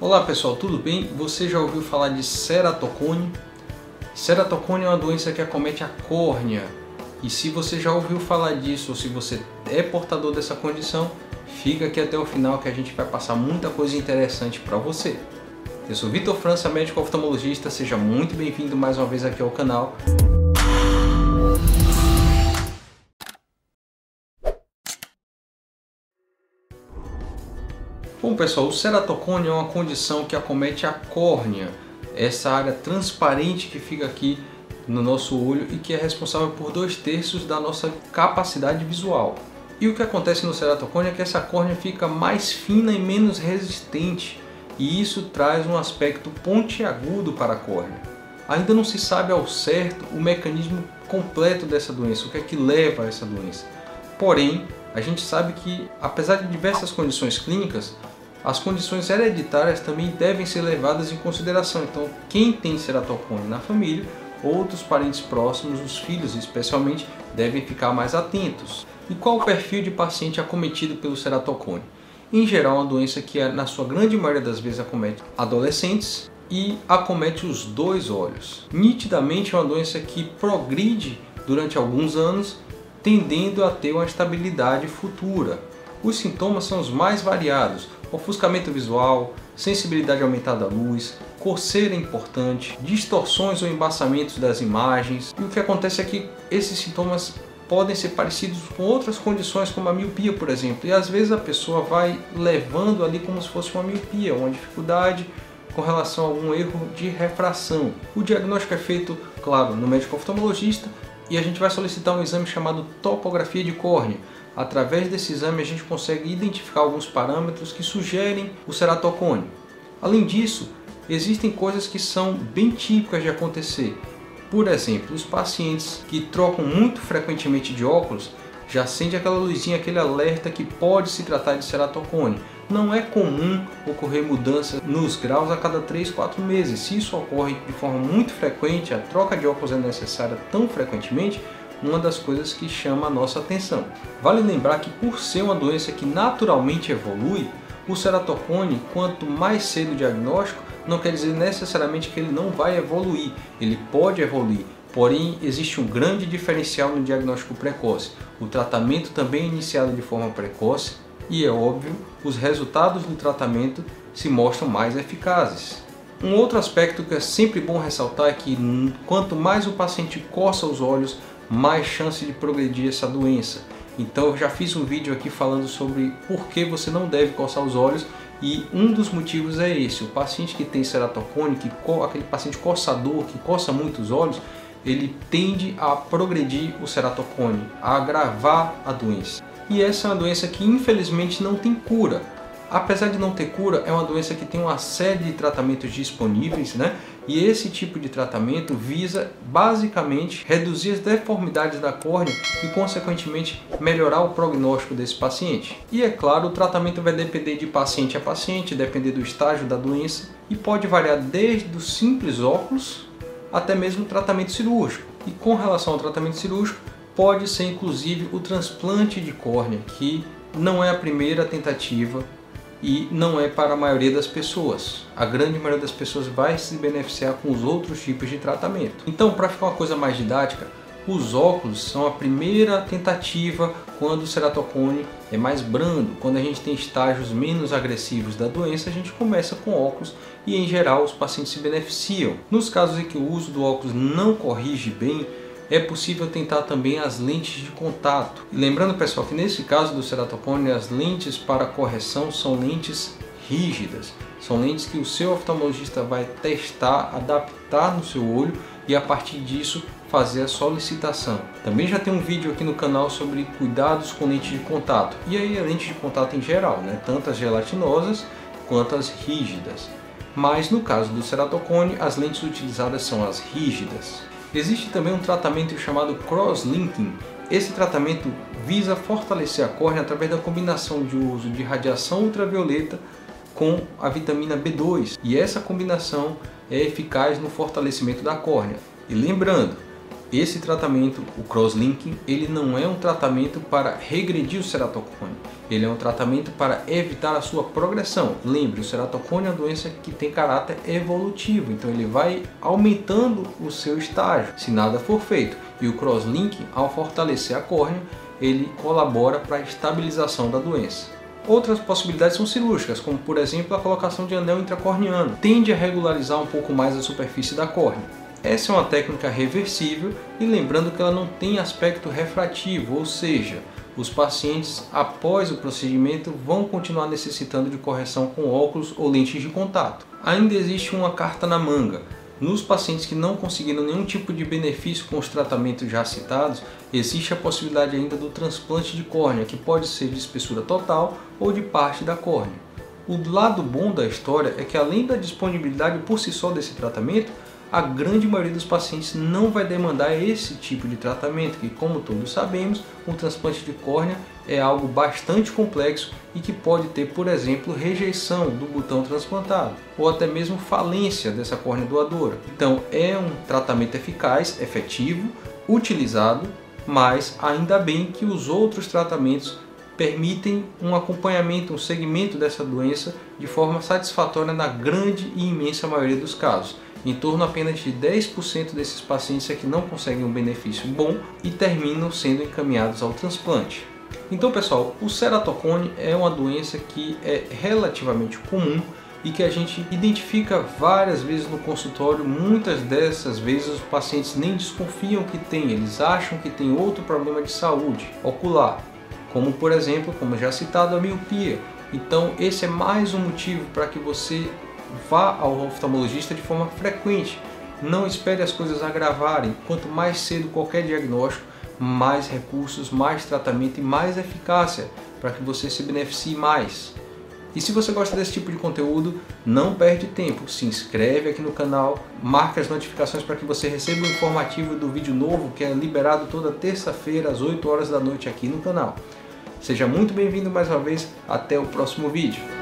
Olá pessoal, tudo bem? Você já ouviu falar de ceratocone? Ceratocone é uma doença que acomete a córnea. E se você já ouviu falar disso ou se você é portador dessa condição, fica aqui até o final que a gente vai passar muita coisa interessante para você. Eu sou Vitor França, médico oftalmologista, seja muito bem-vindo mais uma vez aqui ao canal. Bom pessoal, o ceratocone é uma condição que acomete a córnea, essa área transparente que fica aqui no nosso olho e que é responsável por 2/3 da nossa capacidade visual. E o que acontece no ceratocone é que essa córnea fica mais fina e menos resistente, e isso traz um aspecto pontiagudo para a córnea. Ainda não se sabe ao certo o mecanismo completo dessa doença, o que é que leva a essa doença. Porém, a gente sabe que, apesar de diversas condições clínicas, as condições hereditárias também devem ser levadas em consideração. Então, quem tem ceratocone na família, outros parentes próximos, os filhos especialmente, devem ficar mais atentos. E qual o perfil de paciente acometido pelo ceratocone? Em geral, é uma doença que, na sua grande maioria das vezes, acomete adolescentes e acomete os dois olhos. Nitidamente, é uma doença que progride durante alguns anos, tendendo a ter uma estabilidade futura. Os sintomas são os mais variados: ofuscamento visual, sensibilidade aumentada à luz, coceira importante, distorções ou embaçamentos das imagens. E o que acontece é que esses sintomas podem ser parecidos com outras condições, como a miopia, por exemplo, e às vezes a pessoa vai levando ali como se fosse uma miopia, uma dificuldade com relação a algum erro de refração. O diagnóstico é feito, claro, no médico oftalmologista, e a gente vai solicitar um exame chamado topografia de córnea. Através desse exame a gente consegue identificar alguns parâmetros que sugerem o ceratocone. Além disso, existem coisas que são bem típicas de acontecer. Por exemplo, os pacientes que trocam muito frequentemente de óculos já acende aquela luzinha, aquele alerta que pode se tratar de ceratocone. Não é comum ocorrer mudança nos graus a cada 3, 4 meses. Se isso ocorre de forma muito frequente, a troca de óculos é necessária tão frequentemente, uma das coisas que chama a nossa atenção. Vale lembrar que, por ser uma doença que naturalmente evolui, o ceratocone, quanto mais cedo o diagnóstico, não quer dizer necessariamente que ele não vai evoluir. Ele pode evoluir, porém existe um grande diferencial no diagnóstico precoce. O tratamento também é iniciado de forma precoce e, é óbvio, os resultados do tratamento se mostram mais eficazes. Um outro aspecto que é sempre bom ressaltar é que quanto mais o paciente coça os olhos, mais chance de progredir essa doença. Então eu já fiz um vídeo aqui falando sobre por que você não deve coçar os olhos, e um dos motivos é esse: o paciente que tem ceratocone, aquele paciente coçador que coça muito os olhos, ele tende a progredir o ceratocone, a agravar a doença. E essa é uma doença que infelizmente não tem cura. Apesar de não ter cura, é uma doença que tem uma série de tratamentos disponíveis, né? E esse tipo de tratamento visa basicamente reduzir as deformidades da córnea e, consequentemente, melhorar o prognóstico desse paciente. E é claro, o tratamento vai depender de paciente a paciente, depender do estágio da doença, e pode variar desde o simples óculos até mesmo o tratamento cirúrgico. E com relação ao tratamento cirúrgico, pode ser inclusive o transplante de córnea, que não é a primeira tentativa e não é para a maioria das pessoas. A grande maioria das pessoas vai se beneficiar com os outros tipos de tratamento. Então, para ficar uma coisa mais didática, os óculos são a primeira tentativa quando o ceratocone é mais brando. Quando a gente tem estágios menos agressivos da doença, a gente começa com óculos e, em geral, os pacientes se beneficiam. Nos casos em que o uso do óculos não corrige bem, é possível tentar também as lentes de contato. E lembrando, pessoal, que nesse caso do ceratocone, as lentes para correção são lentes rígidas. São lentes que o seu oftalmologista vai testar, adaptar no seu olho e, a partir disso, fazer a solicitação. Também já tem um vídeo aqui no canal sobre cuidados com lentes de contato. E aí a lente de contato em geral, né? Tanto as gelatinosas quanto as rígidas. Mas no caso do ceratocone, as lentes utilizadas são as rígidas. Existe também um tratamento chamado cross-linking. Esse tratamento visa fortalecer a córnea através da combinação de uso de radiação ultravioleta com a vitamina B2. E essa combinação é eficaz no fortalecimento da córnea. E lembrando, Esse tratamento, o crosslinking, ele não é um tratamento para regredir o ceratocone. Ele é um tratamento para evitar a sua progressão. Lembre, o ceratocone é uma doença que tem caráter evolutivo, então ele vai aumentando o seu estágio, se nada for feito. E o crosslinking, ao fortalecer a córnea, ele colabora para a estabilização da doença. Outras possibilidades são cirúrgicas, como por exemplo a colocação de anel intracorneano. Tende a regularizar um pouco mais a superfície da córnea. Essa é uma técnica reversível e lembrando que ela não tem aspecto refrativo, ou seja, os pacientes após o procedimento vão continuar necessitando de correção com óculos ou lentes de contato. Ainda existe uma carta na manga. Nos pacientes que não conseguiram nenhum tipo de benefício com os tratamentos já citados, existe a possibilidade ainda do transplante de córnea, que pode ser de espessura total ou de parte da córnea. O lado bom da história é que além da disponibilidade por si só desse tratamento, a grande maioria dos pacientes não vai demandar esse tipo de tratamento, que como todos sabemos, um transplante de córnea é algo bastante complexo e que pode ter, por exemplo, rejeição do botão transplantado, ou até mesmo falência dessa córnea doadora. Então é um tratamento eficaz, efetivo, utilizado, mas ainda bem que os outros tratamentos permitem um acompanhamento, um segmento dessa doença de forma satisfatória na grande e imensa maioria dos casos. Em torno apenas de 10% desses pacientes é que não conseguem um benefício bom e terminam sendo encaminhados ao transplante. Então pessoal, o ceratocone é uma doença que é relativamente comum e que a gente identifica várias vezes no consultório. Muitas dessas vezes os pacientes nem desconfiam que tem, eles acham que tem outro problema de saúde ocular, como por exemplo, como já citado, a miopia. Então esse é mais um motivo para que você vá ao oftalmologista de forma frequente. Não espere as coisas agravarem. Quanto mais cedo qualquer diagnóstico, mais recursos, mais tratamento e mais eficácia para que você se beneficie mais. E se você gosta desse tipo de conteúdo, não perde tempo, se inscreve aqui no canal, marque as notificações para que você receba o informativo do vídeo novo que é liberado toda terça-feira às 8 horas da noite aqui no canal. Seja muito bem-vindo mais uma vez, até o próximo vídeo.